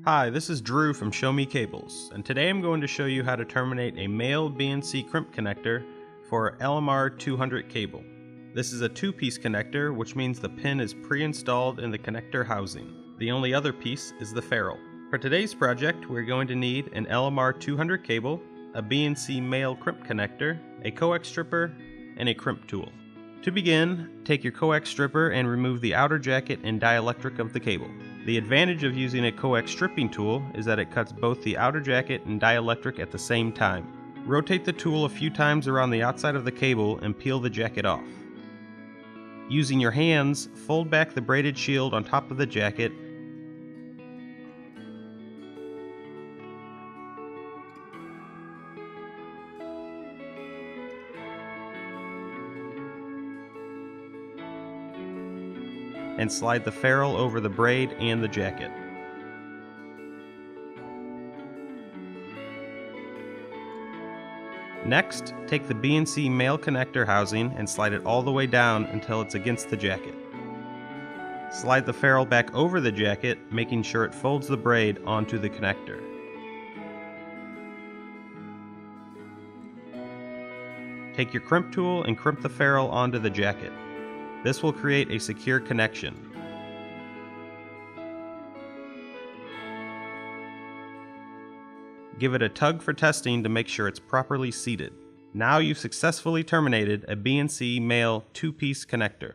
Hi, this is Drew from ShowMeCables, and today I'm going to show you how to terminate a male BNC crimp connector for LMR-200 cable. This is a two-piece connector, which means the pin is pre-installed in the connector housing. The only other piece is the ferrule. For today's project, we're going to need an LMR-200 cable, a BNC Male Crimp Connector, a coax stripper, and a crimp tool. To begin, take your coax stripper and remove the outer jacket and dielectric of the cable. The advantage of using a coax stripping tool is that it cuts both the outer jacket and dielectric at the same time. Rotate the tool a few times around the outside of the cable and peel the jacket off. Using your hands, fold back the braided shield on top of the jacket and slide the ferrule over the braid and the jacket. Next, take the BNC male connector housing and slide it all the way down until it's against the jacket. Slide the ferrule back over the jacket, making sure it folds the braid onto the connector. Take your crimp tool and crimp the ferrule onto the jacket. This will create a secure connection. Give it a tug for testing to make sure it's properly seated. Now you've successfully terminated a BNC male two-piece connector.